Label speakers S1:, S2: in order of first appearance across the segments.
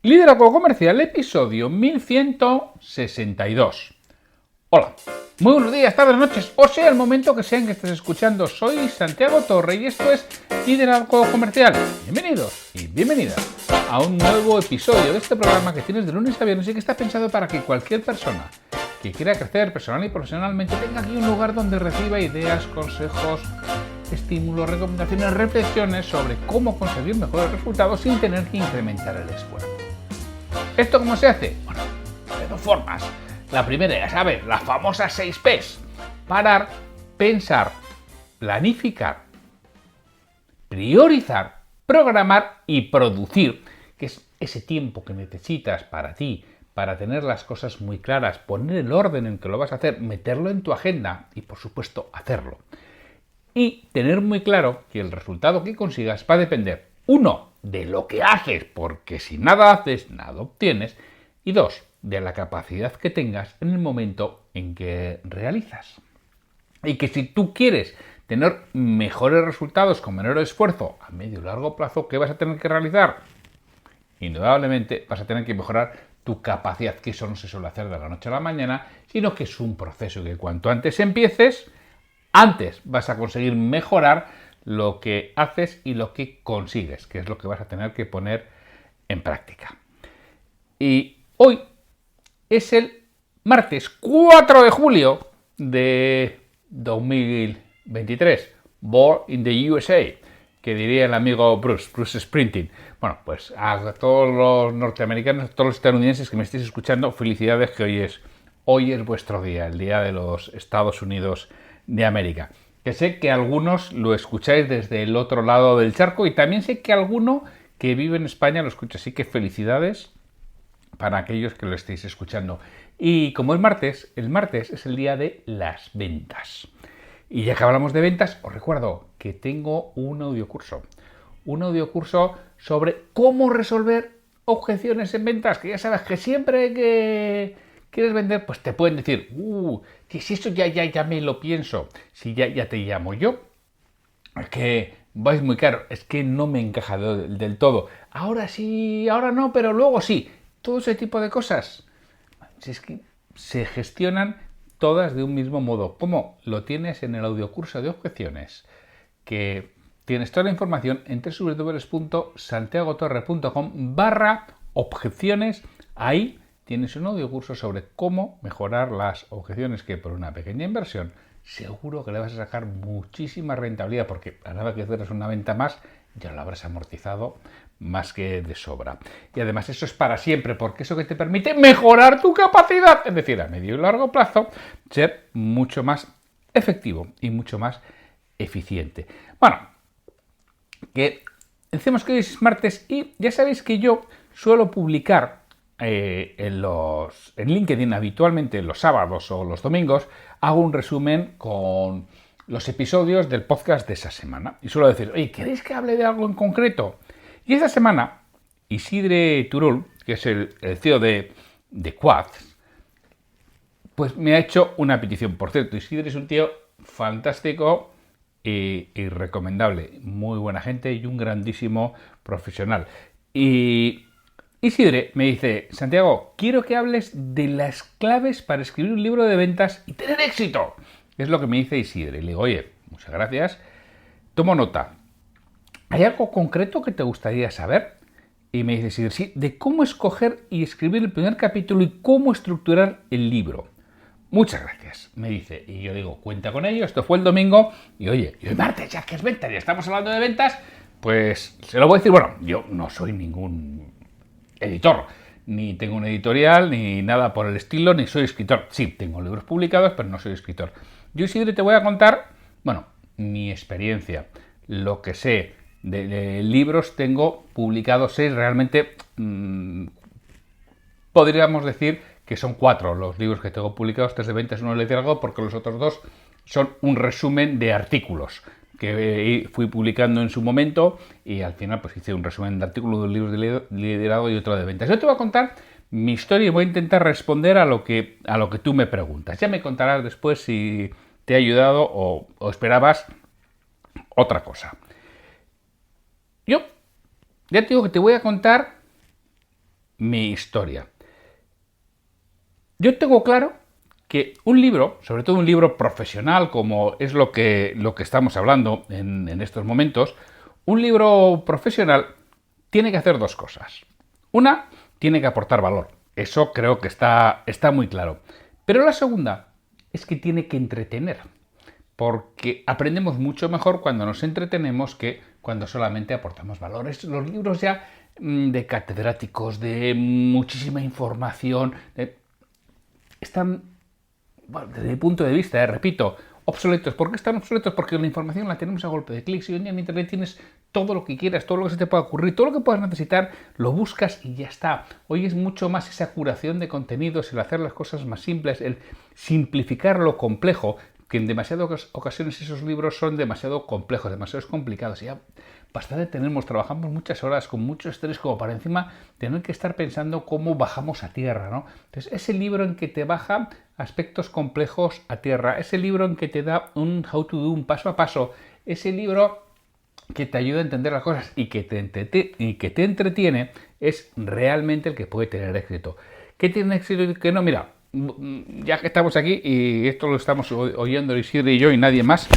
S1: Liderazgo Comercial, episodio 1162. Hola, muy buenos días, tardes, noches, o sea el momento que sean que estés escuchando. Soy Santiago Torre y esto es Liderazgo Comercial. Bienvenidos y bienvenidas a un nuevo episodio de este programa que tienes de lunes a viernes y que está pensado para que cualquier persona que quiera crecer personal y profesionalmente tenga aquí un lugar donde reciba ideas, consejos, estímulos, recomendaciones, reflexiones sobre cómo conseguir mejores resultados sin tener que incrementar el esfuerzo. ¿Esto cómo se hace? Bueno, de dos formas. La primera, ya sabes, las famosas 6 P's. Parar, pensar, planificar, priorizar, programar y producir, que es ese tiempo que necesitas para ti, para tener las cosas muy claras, poner el orden en que lo vas a hacer, meterlo en tu agenda y, por supuesto, hacerlo. Y tener muy claro que el resultado que consigas va a depender, 1, de lo que haces, porque si nada haces, nada obtienes, y 2, de la capacidad que tengas en el momento en que realizas. Y que si tú quieres tener mejores resultados con menor esfuerzo a medio y largo plazo, ¿qué vas a tener que realizar? Indudablemente vas a tener que mejorar tu capacidad, que eso no se suele hacer de la noche a la mañana, sino que es un proceso que cuanto antes empieces, antes vas a conseguir mejorar lo que haces y lo que consigues, que es lo que vas a tener que poner en práctica. Y hoy es el martes 4 de julio de 2023, Born in the USA, que diría el amigo Bruce Springsteen. Bueno, pues a todos los norteamericanos, a todos los estadounidenses que me estéis escuchando, felicidades, que hoy es vuestro día, el día de los Estados Unidos de América. Que sé que algunos lo escucháis desde el otro lado del charco y también sé que alguno que vive en España lo escucha, así que felicidades para aquellos que lo estéis escuchando. Y como es martes, el martes es el día de las ventas. Y ya que hablamos de ventas, os recuerdo que tengo un audiocurso sobre cómo resolver objeciones en ventas, que ya sabes que siempre que quieres vender, pues te pueden decir, si eso ya me lo pienso, si ya te llamo yo, es que vais muy caro, es que no me encaja del todo, ahora sí, ahora no, pero luego sí, todo ese tipo de cosas, si es que se gestionan todas de un mismo modo, como lo tienes en el audiocurso de objeciones, que tienes toda la información en www.santiagotorre.com/objeciones. Ahí tienes un audiocurso sobre cómo mejorar las objeciones, que por una pequeña inversión seguro que le vas a sacar muchísima rentabilidad, porque a nada que hacer una venta más ya lo habrás amortizado más que de sobra. Y además eso es para siempre, porque eso que te permite mejorar tu capacidad, es decir, a medio y largo plazo, ser mucho más efectivo y mucho más eficiente. Bueno, que decimos que hoy es martes y ya sabéis que yo suelo publicar en LinkedIn habitualmente los sábados o los domingos, hago un resumen con los episodios del podcast de esa semana. Y suelo decir, oye, ¿queréis que hable de algo en concreto? Y esta semana, Isidre Turul, que es el CEO de Quad, pues me ha hecho una petición. Por cierto, Isidre es un tío fantástico y recomendable, muy buena gente y un grandísimo profesional. Y Isidre me dice, Santiago, quiero que hables de las claves para escribir un libro de ventas y tener éxito. Es lo que me dice Isidre. Y le digo, oye, muchas gracias, tomo nota. ¿Hay algo concreto que te gustaría saber? Y me dice Isidre, sí, de cómo escoger y escribir el primer capítulo y cómo estructurar el libro. Muchas gracias, me dice. Y yo digo, cuenta con ello. Esto fue el domingo. Y oye, y hoy martes, ya que es ventas, ya estamos hablando de ventas, pues se lo voy a decir. Bueno, yo no soy ningún editor, ni tengo un editorial, ni nada por el estilo, ni soy escritor. Sí, tengo libros publicados, pero no soy escritor. Yo, Isidre, te voy a contar, bueno, mi experiencia, lo que sé. De libros tengo publicados 6, realmente podríamos decir que son 4 los libros que tengo publicados, 3 de ventas y 1 de liderazgo, porque los otros 2 son un resumen de artículos que fui publicando en su momento y al final pues hice un resumen de artículos de un libro de liderazgo y otro de ventas. Yo te voy a contar mi historia y voy a intentar responder a lo que tú me preguntas. Ya me contarás después si te ha ayudado o esperabas otra cosa. Yo ya te digo que te voy a contar mi historia. Yo tengo claro que un libro, sobre todo un libro profesional, como es lo que estamos hablando en estos momentos, un libro profesional tiene que hacer dos cosas. Una, tiene que aportar valor. Eso creo que está muy claro. Pero la segunda es que tiene que entretener. Porque aprendemos mucho mejor cuando nos entretenemos que cuando solamente aportamos valores. Los libros ya de catedráticos, de muchísima información, están, bueno, desde mi punto de vista, repito, obsoletos. ¿Por qué están obsoletos? Porque la información la tenemos a golpe de clics y hoy en día en Internet tienes todo lo que quieras, todo lo que se te pueda ocurrir, todo lo que puedas necesitar, lo buscas y ya está. Hoy es mucho más esa curación de contenidos, el hacer las cosas más simples, el simplificar lo complejo, que en demasiadas ocasiones esos libros son demasiado complejos, demasiado complicados. Ya bastante tenemos, trabajamos muchas horas con mucho estrés como para encima tener que estar pensando cómo bajamos a tierra, ¿no? Entonces, ese libro en que te baja aspectos complejos a tierra, ese libro en que te da un how to do, un paso a paso, ese libro que te ayuda a entender las cosas y que te entretiene, es realmente el que puede tener éxito. ¿Qué tiene éxito y qué no? Mira, ya que estamos aquí y esto lo estamos oyendo Isidre y yo y nadie más,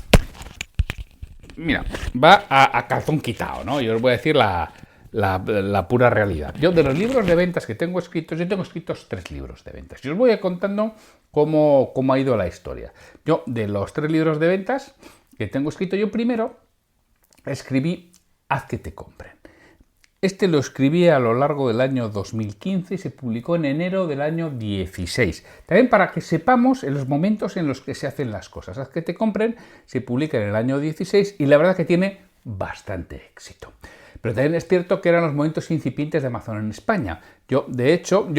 S1: mira, va a calzón quitado, ¿no? Yo os voy a decir la pura realidad. Yo, de los libros de ventas que tengo escritos, yo tengo escritos 3 libros de ventas. Yo os voy a contando cómo ha ido la historia. Yo, de los 3 libros de ventas que tengo escrito, yo primero escribí Haz que te compren. Este lo escribí a lo largo del año 2015 y se publicó en enero del año 16. También para que sepamos en los momentos en los que se hacen las cosas. Haz que te compren, se publica en el año 16 y la verdad que tiene bastante éxito. Pero también es cierto que eran los momentos incipientes de Amazon en España. De hecho,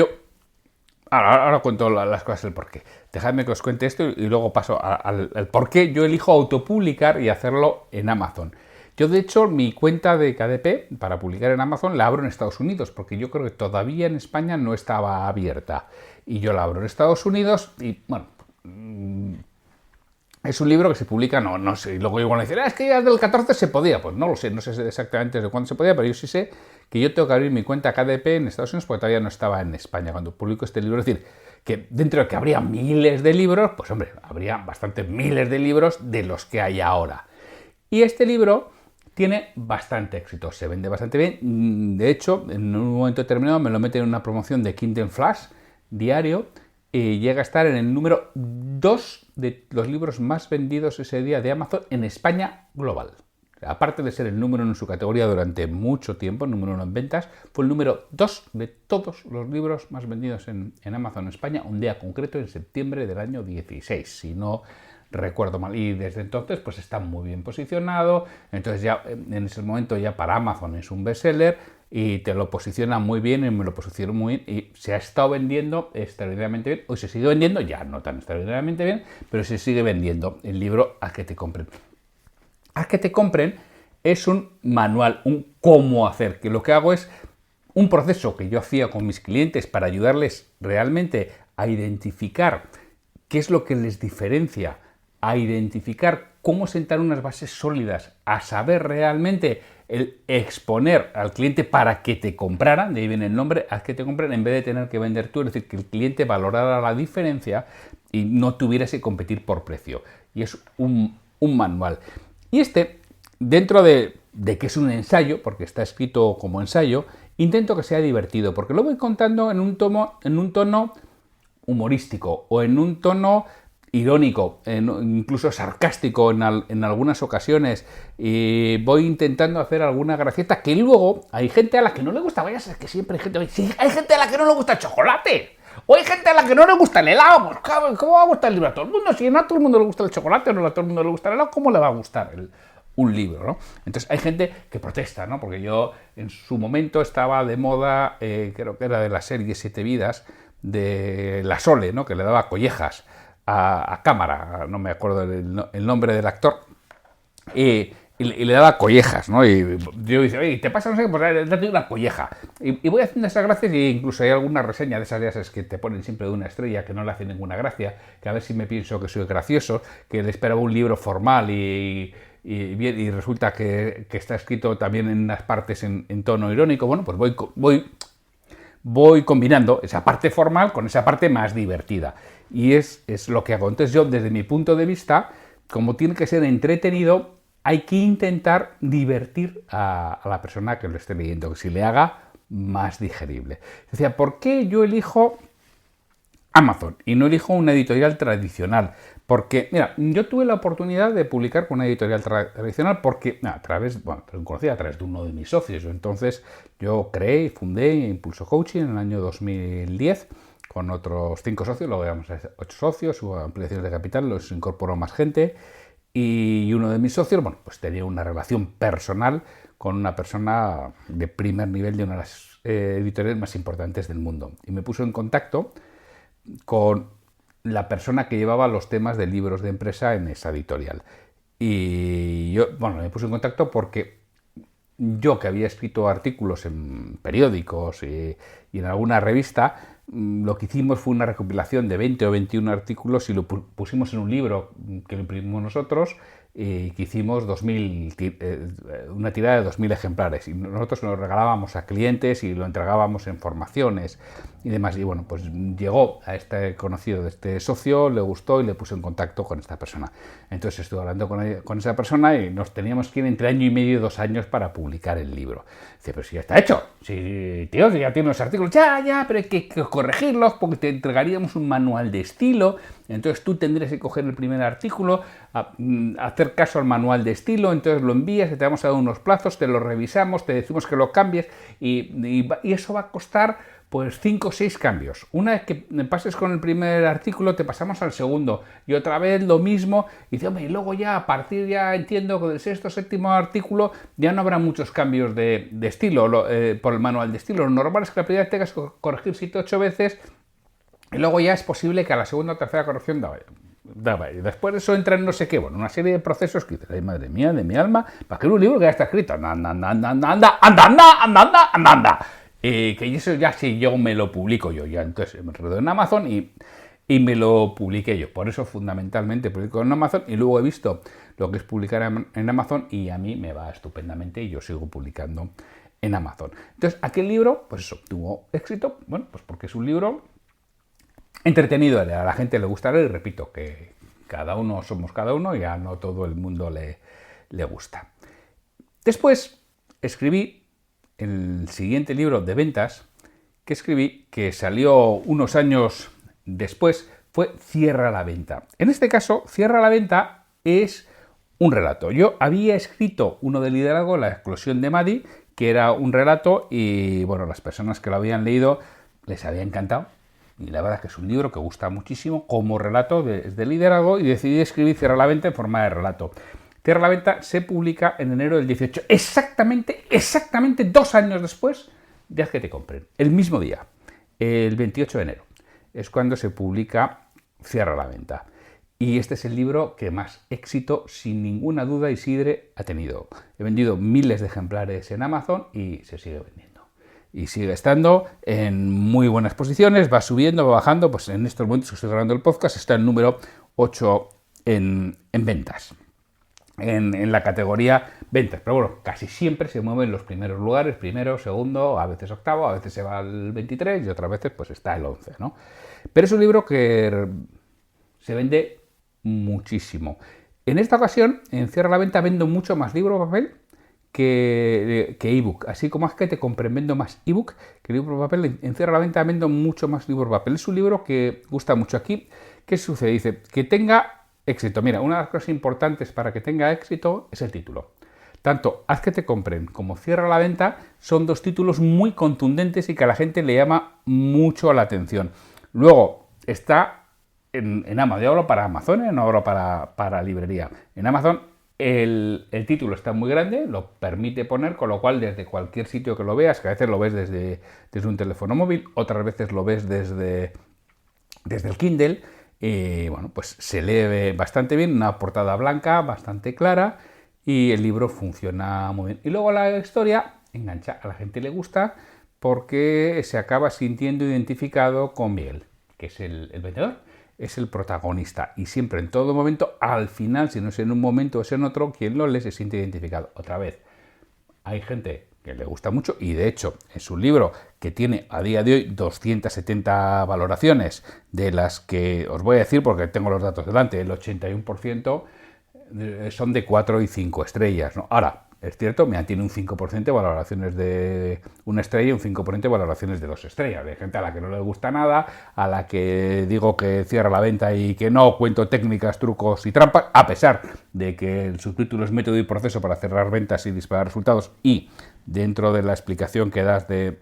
S1: ahora cuento las cosas del porqué. Dejadme que os cuente esto y luego paso al por qué yo elijo autopublicar y hacerlo en Amazon. Yo, de hecho, mi cuenta de KDP para publicar en Amazon la abro en Estados Unidos, porque yo creo que todavía en España no estaba abierta. Y yo la abro en Estados Unidos y, bueno, es un libro que se publica, no sé, y luego igual me dicen, es que ya del 14 se podía. Pues no lo sé, no sé exactamente desde cuándo se podía, pero yo sí sé que yo tengo que abrir mi cuenta KDP en Estados Unidos porque todavía no estaba en España cuando publico este libro. Es decir, que dentro de que habría miles de libros, pues hombre, habría bastantes miles de libros de los que hay ahora. Y este libro tiene bastante éxito, se vende bastante bien. De hecho, en un momento determinado me lo meten en una promoción de Kindle Flash diario y llega a estar en el número 2 de los libros más vendidos ese día de Amazon en España global. Aparte de ser el número 1 en su categoría durante mucho tiempo, el número 1 en ventas, fue el número 2 de todos los libros más vendidos en Amazon España, un día concreto en septiembre del año 16, si no recuerdo mal. Y desde entonces pues está muy bien posicionado. Entonces ya en ese momento ya para Amazon es un bestseller y te lo posiciona muy bien y me lo posicionó muy bien y se ha estado vendiendo extraordinariamente bien. Hoy se sigue vendiendo, ya no tan extraordinariamente bien, pero se sigue vendiendo el libro Haz que te compren. Haz que te compren es un manual, un cómo hacer, que lo que hago es un proceso que yo hacía con mis clientes para ayudarles realmente a identificar qué es lo que les diferencia, a identificar cómo sentar unas bases sólidas, a saber realmente el exponer al cliente para que te compraran, de ahí viene el nombre, Haz que te compren, en vez de tener que vender tú, es decir, que el cliente valorara la diferencia y no tuviera que competir por precio. Y es un manual. Y dentro de que es un ensayo, porque está escrito como ensayo, intento que sea divertido, porque lo voy contando en un tono humorístico o en un tono irónico, incluso sarcástico en algunas ocasiones, y voy intentando hacer alguna gracieta que luego hay gente a la que no le gusta. Vaya a ser que siempre hay gente, sí, hay gente a la que no le gusta el chocolate, o hay gente a la que no le gusta el helado. Pues, ¿cómo va a gustar el libro a todo el mundo? Si no a todo el mundo le gusta el chocolate, no a todo el mundo le gusta el helado, ¿cómo le va a gustar un libro, ¿no? Entonces hay gente que protesta, ¿no? Porque yo en su momento estaba de moda, creo que era de la serie Siete Vidas, de la Sole, ¿no? Que le daba collejas a cámara, no me acuerdo el nombre del actor, y le daba collejas, ¿no? Y yo dice, oye, ¿te pasa? No sé, pues date una colleja. Y voy haciendo esas gracias y incluso hay alguna reseña de esas días que te ponen siempre de una estrella que no le hace ninguna gracia, que a ver si me pienso que soy gracioso, que le esperaba un libro formal y resulta que está escrito también en unas partes en tono irónico. Bueno, pues voy combinando esa parte formal con esa parte más divertida. Y es lo que hago. Entonces yo, desde mi punto de vista, como tiene que ser entretenido, hay que intentar divertir a la persona que lo esté leyendo, que si le haga más digerible. Decía, ¿por qué yo elijo Amazon y no elijo una editorial tradicional? Porque, mira, yo tuve la oportunidad de publicar con una editorial tradicional porque, conocí a través de uno de mis socios. Entonces, yo creé y fundé Impulso Coaching en el año 2010 con otros 5 socios, luego llegamos a 8 socios, hubo ampliaciones de capital, los incorporó más gente. Y uno de mis socios, bueno, pues tenía una relación personal con una persona de primer nivel de una de las editoriales más importantes del mundo. Y me puso en contacto con la persona que llevaba los temas de libros de empresa en esa editorial. Y yo, bueno, me puse en contacto porque yo, que había escrito artículos en periódicos y en alguna revista, lo que hicimos fue una recopilación de 20 o 21 artículos y lo pusimos en un libro que lo imprimimos nosotros, que hicimos una tirada de 2000 ejemplares, y nosotros lo regalábamos a clientes y lo entregábamos en formaciones y demás. Y bueno, pues llegó a este conocido de este socio, le gustó y le puso en contacto con esta persona. Entonces estuve hablando con esa persona y nos teníamos que ir entre año y medio y 2 años para publicar el libro. Dice, pero si ya está hecho, si tío, si ya tiene los artículos, ya, pero hay que corregirlos porque te entregaríamos un manual de estilo. Entonces tú tendrías que coger el primer artículo, hacer caso al manual de estilo, entonces lo envías, te vamos a dar unos plazos, te lo revisamos, te decimos que lo cambies y eso va a costar pues 5 o 6 cambios. Una vez que pases con el primer artículo, te pasamos al segundo y otra vez lo mismo. Y dice, hombre, y luego ya a partir, ya entiendo que del 6º o 7º artículo ya no habrá muchos cambios de estilo por el manual de estilo. Lo normal es que la primera tengas que corregir 7 o 8 veces. Y luego ya es posible que a la segunda o tercera corrección daba. Y después de eso entra en no sé qué, bueno, una serie de procesos que dices, ay, madre mía, de mi alma, para que un libro que ya está escrito, anda. Que eso ya si yo me lo publico yo, ya entonces me enredo en Amazon y me lo publiqué yo. Por eso fundamentalmente publico en Amazon y luego he visto lo que es publicar en Amazon y a mí me va estupendamente y yo sigo publicando en Amazon. Entonces, aquel libro, pues eso, tuvo éxito, bueno, pues porque es un libro entretenido, a la gente le gusta leer, y repito, que cada uno somos cada uno y a no todo el mundo le gusta. Después escribí el siguiente libro de ventas que escribí, que salió unos años después, fue Cierra la venta. En este caso, Cierra la venta es un relato. Yo había escrito uno de liderazgo, La explosión de Maddie, que era un relato y, bueno, las personas que lo habían leído les había encantado. Y la verdad es que es un libro que gusta muchísimo como relato de liderazgo y decidí escribir Cierra la venta en forma de relato. Cierra la venta se publica en enero del 18, exactamente 2 años después de Haz que te compren. El mismo día, el 28 de enero, es cuando se publica Cierra la venta. Y este es el libro que más éxito, sin ninguna duda, Isidre, ha tenido. He vendido miles de ejemplares en Amazon y se sigue vendiendo. Y sigue estando en muy buenas posiciones, va subiendo, va bajando. Pues en estos momentos que estoy grabando el podcast está en número 8 en ventas. En la categoría ventas, pero bueno, casi siempre se mueve en los primeros lugares, primero, segundo, a veces octavo, a veces se va al 23 y otras veces pues está el 11, ¿no? Pero es un libro que se vende muchísimo. En esta ocasión, en Cierra la venta, vendo mucho más libro papel que ebook. Así como es que te compren, vendo más ebook que libro papel. En Cierra la venta vendo mucho más libro papel. Es un libro que gusta mucho. Aquí, ¿qué sucede? Dice, que tenga éxito. Mira, una de las cosas importantes para que tenga éxito es el título. Tanto Haz que te compren como Cierra la venta son 2 títulos muy contundentes y que a la gente le llama mucho la atención. Luego está en Amazon. Yo hablo para Amazon, no hablo para librería. En Amazon el título está muy grande, lo permite poner, con lo cual desde cualquier sitio que lo veas, que a veces lo ves desde un teléfono móvil, otras veces lo ves desde el Kindle, bueno, pues se lee bastante bien, una portada blanca bastante clara y el libro funciona muy bien. Y luego la historia engancha, a la gente le gusta porque se acaba sintiendo identificado con Miguel, que es el vendedor, es el protagonista y siempre en todo momento, al final, si no es en un momento o es en otro, quien lo lee se siente identificado. Otra vez, hay gente que le gusta mucho, y de hecho es un libro que tiene a día de hoy 270 valoraciones, de las que os voy a decir porque tengo los datos delante, el 81% son de 4 y 5 estrellas, ¿no? Ahora, es cierto, tiene un 5% de valoraciones de una estrella y un 5% de valoraciones de 2 estrellas. Hay gente a la que no le gusta nada, a la que digo que cierra la venta y que no cuento técnicas, trucos y trampas, a pesar de que el subtítulo es método y proceso para cerrar ventas y disparar resultados, y dentro de la explicación que das de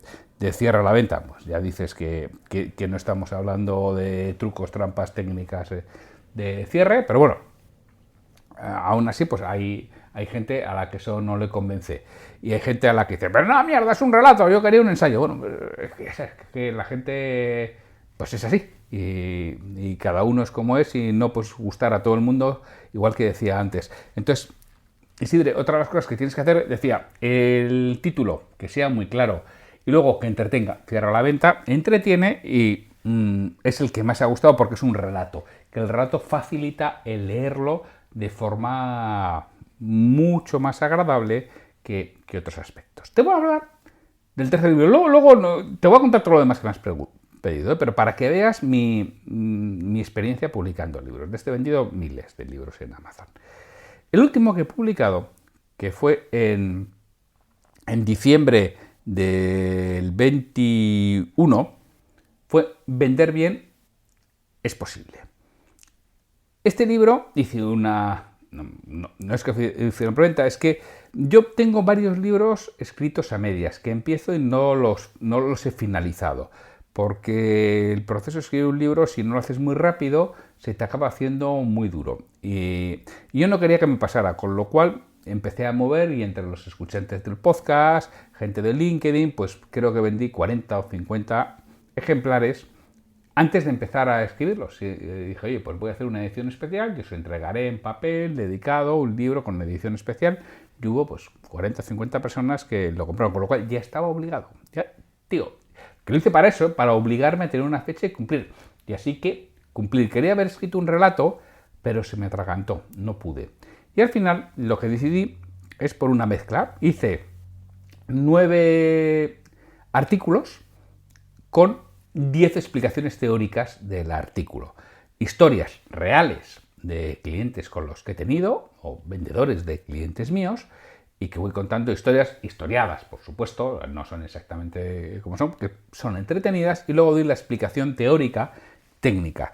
S1: cierra la venta, pues ya dices que no estamos hablando de trucos, trampas, técnicas de cierre, pero bueno, aún así pues hay gente a la que eso no le convence. Y hay gente a la que dice, pero no, mierda, es un relato, yo quería un ensayo. Bueno, es que la gente pues es así. Y cada uno es como es y no pues gustar a todo el mundo, igual que decía antes. Entonces, Isidre, otra de las cosas que tienes que hacer, decía, el título, que sea muy claro, y luego que entretenga, cierra la venta, entretiene y es el que más ha gustado porque es un relato, que el relato facilita el leerlo de forma mucho más agradable que otros aspectos. Te voy a hablar del tercer libro, luego no, te voy a contar todo lo demás que me has pedido, pero para que veas mi experiencia publicando libros. De este he vendido miles de libros en Amazon. El último que he publicado, que fue en diciembre del 21, fue Vender bien es posible. Este libro hice una... No es que hice una preventa, es que yo tengo varios libros escritos a medias, que empiezo y no los he finalizado. Porque el proceso de escribir un libro, si no lo haces muy rápido, se te acaba haciendo muy duro. Y yo no quería que me pasara, con lo cual empecé a mover y entre los escuchantes del podcast, gente de LinkedIn, pues creo que vendí 40 o 50 ejemplares antes de empezar a escribirlos. Y dije, oye, pues voy a hacer una edición especial, que os entregaré en papel, dedicado, un libro con edición especial. Y hubo pues 40 o 50 personas que lo compraron, con lo cual ya estaba obligado. Ya, tío, que lo hice para eso, para obligarme a tener una fecha y cumplir. Y así que cumplir. Quería haber escrito un relato, pero se me atragantó, no pude. Y al final lo que decidí es por una mezcla. Hice 9 artículos con 10 explicaciones teóricas del artículo. Historias reales de clientes con los que he tenido, o vendedores de clientes míos, y que voy contando historias historiadas, por supuesto, no son exactamente como son, que son entretenidas, y luego doy la explicación teórica, técnica.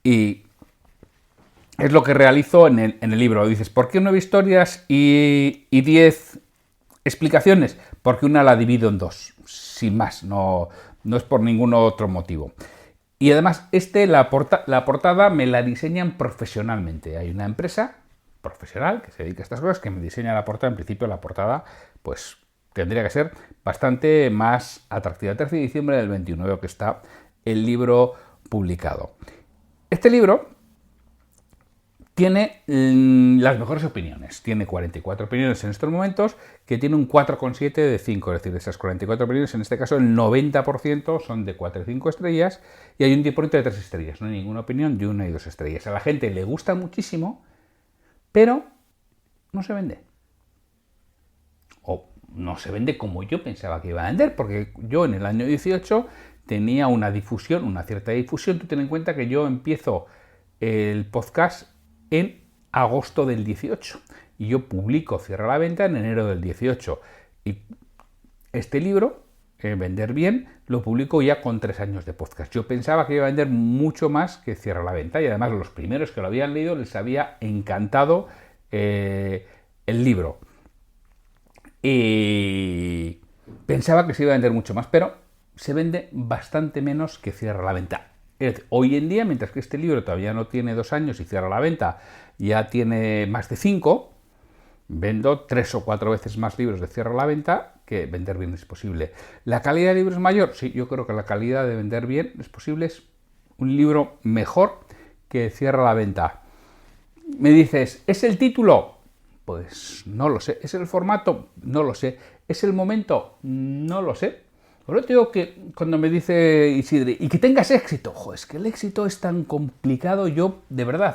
S1: Y es lo que realizo en el libro. Dices, ¿por qué 9 historias y 10 explicaciones? Porque una la divido en 2, sin más, no es por ningún otro motivo. Y además, la portada me la diseñan profesionalmente. Hay una empresa profesional que se dedica a estas cosas que me diseña la portada. En principio, la portada pues tendría que ser bastante más atractiva. El 13 de diciembre del 21, veo que está el libro publicado. Este libro tiene las mejores opiniones. Tiene 44 opiniones en estos momentos, que tiene un 4,7 de 5. Es decir, de esas 44 opiniones, en este caso el 90% son de 4 y 5 estrellas, y hay un 10% de 3 estrellas. No hay ninguna opinión de 1 y 2 estrellas. A la gente le gusta muchísimo, pero no se vende. O no se vende como yo pensaba que iba a vender, porque yo en el año 18 tenía una difusión, una cierta difusión. Tú ten en cuenta que yo empiezo el podcast en agosto del 18 y yo publico Cierra la Venta en enero del 18, y este libro, Vender bien, lo publico ya con 3 años de podcast. Yo pensaba que iba a vender mucho más que Cierra la Venta, y además los primeros que lo habían leído les había encantado el libro, y pensaba que se iba a vender mucho más, pero se vende bastante menos que Cierra la Venta. Es decir, hoy en día, mientras que este libro todavía no tiene 2 años y Cierra la Venta ya tiene más de 5, vendo 3 o 4 veces más libros de Cierra la Venta que Vender bien es posible. ¿La calidad de libro es mayor? Sí, yo creo que la calidad de Vender bien es posible es un libro mejor que Cierra la Venta. Me dices, ¿es el título? Pues no lo sé. ¿Es el formato? No lo sé. ¿Es el momento? No lo sé. Por eso te digo que cuando me dice Isidre, y que tengas éxito, ojo, es que el éxito es tan complicado, yo de verdad,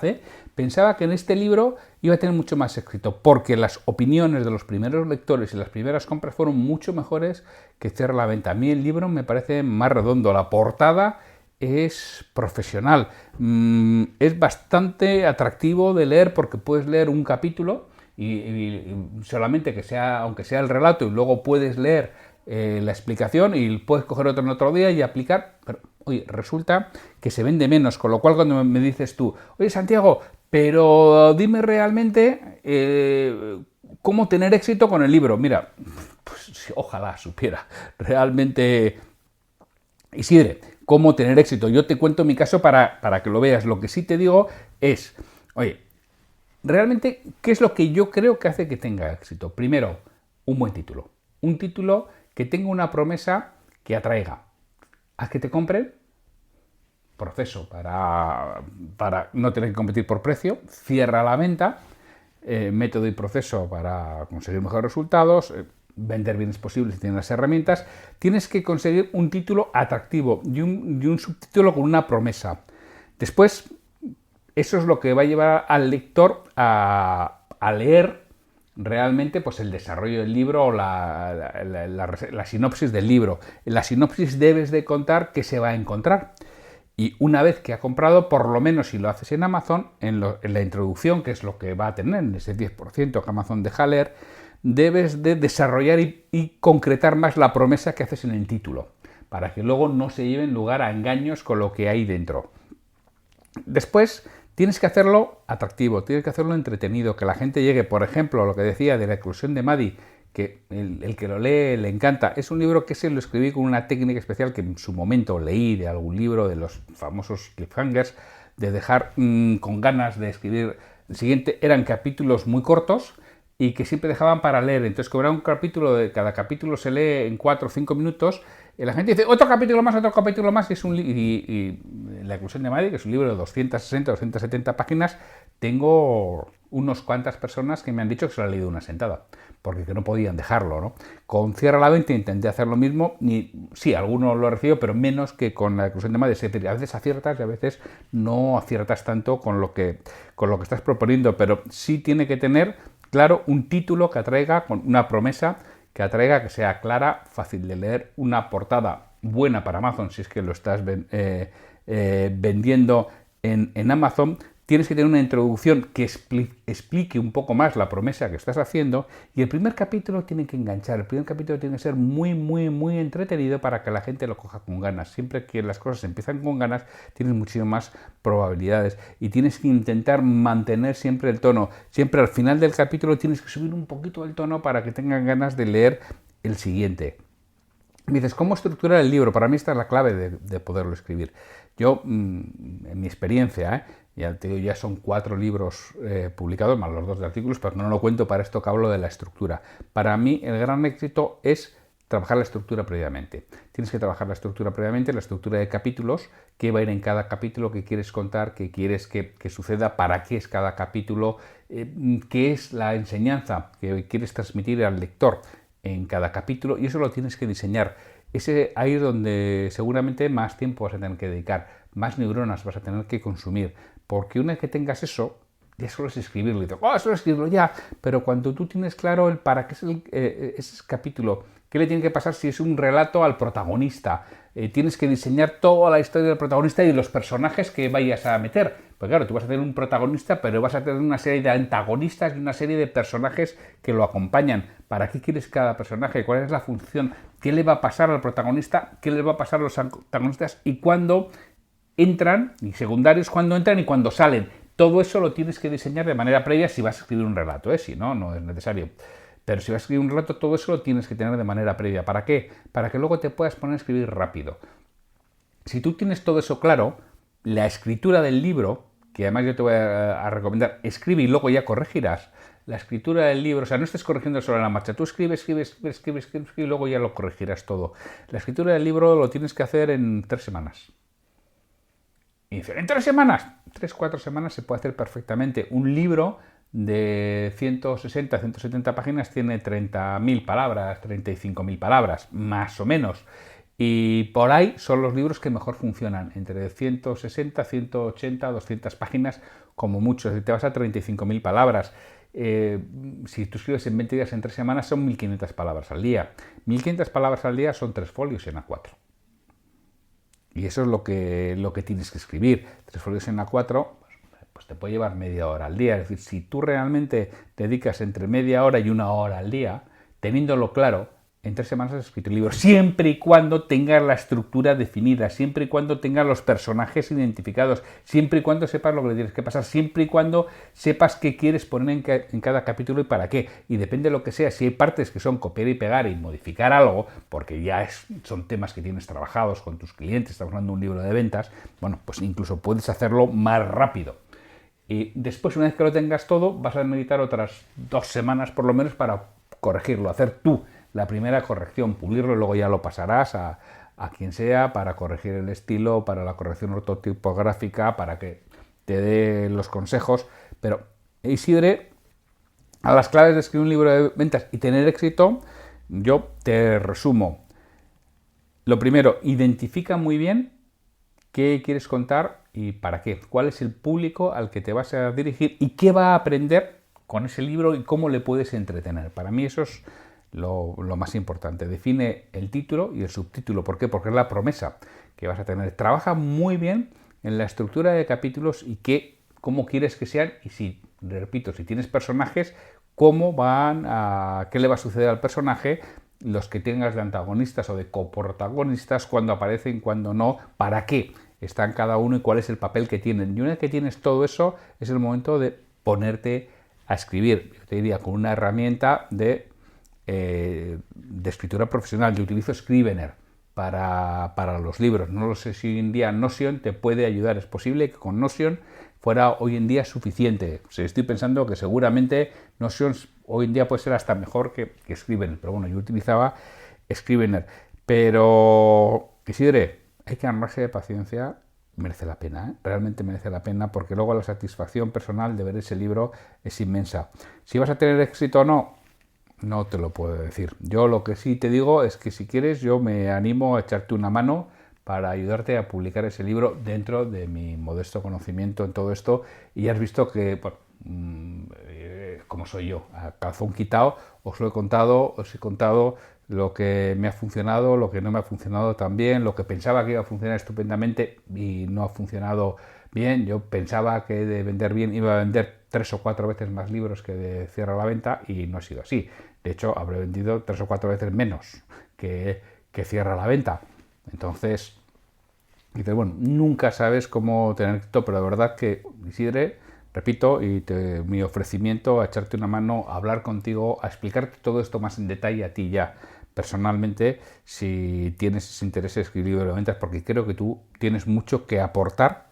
S1: pensaba que en este libro iba a tener mucho más éxito, porque las opiniones de los primeros lectores y las primeras compras fueron mucho mejores que Cierra la Venta. A mí el libro me parece más redondo, la portada es profesional, es bastante atractivo de leer porque puedes leer un capítulo y solamente que sea, aunque sea el relato, y luego puedes leer la explicación y puedes coger otro en otro día y aplicar, pero oye, resulta que se vende menos, con lo cual cuando me dices tú, oye Santiago, pero dime realmente cómo tener éxito con el libro. Mira, pues ojalá supiera realmente, Isidre, cómo tener éxito. Yo te cuento mi caso para que lo veas. Lo que sí te digo es, oye, realmente, ¿qué es lo que yo creo que hace que tenga éxito? Primero, un buen título. Un título que tenga una promesa que atraiga. Haz que te compren, proceso para no tener que competir por precio, cierra la venta, método y proceso para conseguir mejores resultados, vender bienes posibles si tienes las herramientas. Tienes que conseguir un título atractivo y un subtítulo con una promesa. Después, eso es lo que va a llevar al lector a leer realmente pues el desarrollo del libro o la sinopsis del libro. En la sinopsis debes de contar qué se va a encontrar. Y una vez que ha comprado, por lo menos si lo haces en Amazon, en la introducción, que es lo que va a tener, en ese 10% que Amazon deja leer, debes de desarrollar y concretar más la promesa que haces en el título, para que luego no se lleven lugar a engaños con lo que hay dentro. Después, tienes que hacerlo atractivo, tienes que hacerlo entretenido, que la gente llegue. Por ejemplo, lo que decía de la eclosión de Maddie, que el que lo lee le encanta. Es un libro que lo escribí con una técnica especial que en su momento leí de algún libro de los famosos cliffhangers, de dejar con ganas de escribir el siguiente. Eran capítulos muy cortos y que siempre dejaban para leer. Entonces, como era un capítulo, cada capítulo se lee en 4 o 5 minutos, y la gente dice, otro capítulo más, y es y La eclosión de Maddie, que es un libro de 260 o 270 páginas, tengo unas cuantas personas que me han dicho que se lo han leído una sentada, porque que no podían dejarlo, ¿no? Con Cierra la Venta intenté hacer lo mismo, sí, algunos lo recibo, pero menos que con La eclosión de Maddie. Es decir, a veces aciertas y a veces no aciertas tanto con lo que estás proponiendo, pero sí tiene que tener, claro, un título que atraiga, con una promesa que atraiga, que sea clara, fácil de leer, una portada buena para Amazon si es que lo estás vendiendo en Amazon. Tienes que tener una introducción que explique un poco más la promesa que estás haciendo, y el primer capítulo tiene que enganchar, el primer capítulo tiene que ser muy, muy, muy entretenido para que la gente lo coja con ganas. Siempre que las cosas empiezan con ganas, tienes muchísimas más probabilidades, y tienes que intentar mantener siempre el tono. Siempre al final del capítulo tienes que subir un poquito el tono para que tengan ganas de leer el siguiente. Me dices, ¿cómo estructurar el libro? Para mí esta es la clave de poderlo escribir. Yo, en mi experiencia, ya te digo, ya son 4 libros publicados, más los 2 de artículos, pero no lo cuento para esto que hablo de la estructura. Para mí el gran éxito es trabajar la estructura previamente. Tienes que trabajar la estructura previamente, la estructura de capítulos, qué va a ir en cada capítulo, qué quieres contar, qué quieres que suceda, para qué es cada capítulo, qué es la enseñanza que quieres transmitir al lector en cada capítulo, y eso lo tienes que diseñar. Ahí es donde seguramente más tiempo vas a tener que dedicar, más neuronas vas a tener que consumir, porque una vez que tengas eso, ya solo es escribirlo. Y dices, solo escribirlo ya, pero cuando tú tienes claro el para qué es ese capítulo, qué le tiene que pasar si es un relato al protagonista, tienes que diseñar toda la historia del protagonista y los personajes que vayas a meter. Pues claro, tú vas a tener un protagonista, pero vas a tener una serie de antagonistas y una serie de personajes que lo acompañan. ¿Para qué quieres cada personaje? ¿Cuál es la función? ¿Qué le va a pasar al protagonista? ¿Qué le va a pasar a los antagonistas? ¿Y cuándo entran? Y secundarios, cuándo entran y cuándo salen. Todo eso lo tienes que diseñar de manera previa si vas a escribir un relato, si no, no es necesario. Pero si vas a escribir un relato, todo eso lo tienes que tener de manera previa. ¿Para qué? Para que luego te puedas poner a escribir rápido. Si tú tienes todo eso claro, la escritura del libro, que además yo te voy a recomendar, escribe y luego ya corregirás. La escritura del libro, o sea, no estés corrigiendo sobre la marcha, tú escribes y luego ya lo corregirás todo. La escritura del libro lo tienes que hacer en 3 semanas. Y dicen, ¿en 3 semanas? 3-4 semanas se puede hacer perfectamente. Un libro de 160, 170 páginas tiene 30.000 palabras, 35.000 palabras, más o menos. Y por ahí son los libros que mejor funcionan, entre 160, 180, 200 páginas, como mucho. Si te vas a 35.000 palabras, si tú escribes en 20 días, en 3 semanas, son 1.500 palabras al día. 1.500 palabras al día son 3 folios en A4. Y eso es lo que tienes que escribir. 3 folios en A4, pues te puede llevar media hora al día. Es decir, si tú realmente te dedicas entre media hora y 1 hora al día, teniéndolo claro, en 3 semanas has escrito el libro, siempre y cuando tengas la estructura definida, siempre y cuando tengas los personajes identificados, siempre y cuando sepas lo que le tienes que pasar, siempre y cuando sepas qué quieres poner en cada capítulo y para qué. Y depende de lo que sea, si hay partes que son copiar y pegar y modificar algo, porque ya son temas que tienes trabajados con tus clientes, estamos hablando de un libro de ventas, bueno, pues incluso puedes hacerlo más rápido. Y después, una vez que lo tengas todo, vas a necesitar otras 2 semanas por lo menos para corregirlo, hacer tú la primera corrección, pulirlo y luego ya lo pasarás a quien sea para corregir el estilo, para la corrección ortotipográfica, para que te dé los consejos. Pero Isidre, a las claves de escribir un libro de ventas y tener éxito, yo te resumo. Lo primero, identifica muy bien qué quieres contar y para qué. ¿Cuál es el público al que te vas a dirigir y qué va a aprender con ese libro y cómo le puedes entretener? Para mí eso es lo más importante. Define el título y el subtítulo. ¿Por qué? Porque es la promesa que vas a tener. Trabaja muy bien en la estructura de capítulos y cómo quieres que sean. Y si, repito, si tienes personajes, qué le va a suceder al personaje, los que tengas de antagonistas o de coprotagonistas, cuando aparecen, cuando no, para qué están cada uno y cuál es el papel que tienen. Y una vez que tienes todo eso, es el momento de ponerte a escribir. Yo te diría con una herramienta de escritura profesional. Yo utilizo Scrivener para los libros. No lo sé si hoy en día Notion te puede ayudar. Es posible que con Notion fuera hoy en día suficiente. O sea, estoy pensando que seguramente Notion hoy en día puede ser hasta mejor que Scrivener. Pero bueno, yo utilizaba Scrivener. Pero, Isidre, hay que armarse de paciencia. Merece la pena, ¿eh? Realmente merece la pena, porque luego la satisfacción personal de ver ese libro es inmensa. Si vas a tener éxito o no, no te lo puedo decir. Yo lo que sí te digo es que si quieres, yo me animo a echarte una mano para ayudarte a publicar ese libro dentro de mi modesto conocimiento en todo esto. Y ya has visto que, bueno, como soy yo, a calzón quitado, os he contado lo que me ha funcionado, lo que no me ha funcionado tan bien, lo que pensaba que iba a funcionar estupendamente y no ha funcionado bien. Yo pensaba que de vender bien iba a vender 3 o 4 veces más libros que de Cierra la Venta y no ha sido así. De hecho, habré vendido 3 o 4 veces menos que Cierra la Venta. Entonces, dices, bueno, nunca sabes cómo tener éxito, pero de verdad que, Isidre, repito, mi ofrecimiento a echarte una mano, a hablar contigo, a explicarte todo esto más en detalle a ti ya, personalmente, si tienes ese interés en escribir libros de ventas, porque creo que tú tienes mucho que aportar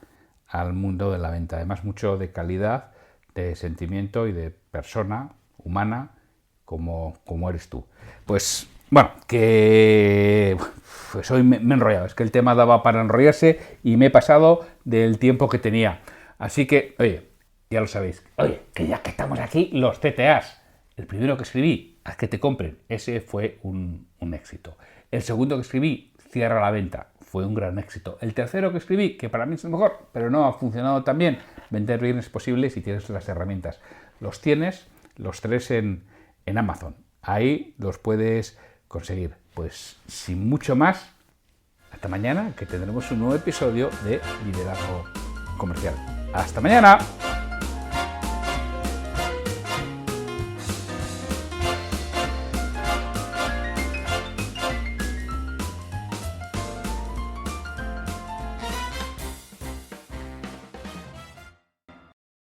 S1: al mundo de la venta. Además, mucho de calidad, de sentimiento y de persona humana como eres tú. Pues, bueno, que pues hoy me he enrollado. Es que el tema daba para enrollarse y me he pasado del tiempo que tenía. Así que, oye, ya lo sabéis. Oye, que ya que estamos aquí, los CTAs. El primero que escribí, haz que te compren. Ese fue un éxito. El segundo que escribí, Cierra la Venta. Fue un gran éxito. El tercero que escribí, que para mí es el mejor, pero no ha funcionado tan bien, Vender bien es posible si tienes las herramientas. Los tienes, los 3 en Amazon. Ahí los puedes conseguir. Pues sin mucho más, hasta mañana, que tendremos un nuevo episodio de Liderazgo Comercial. ¡Hasta mañana!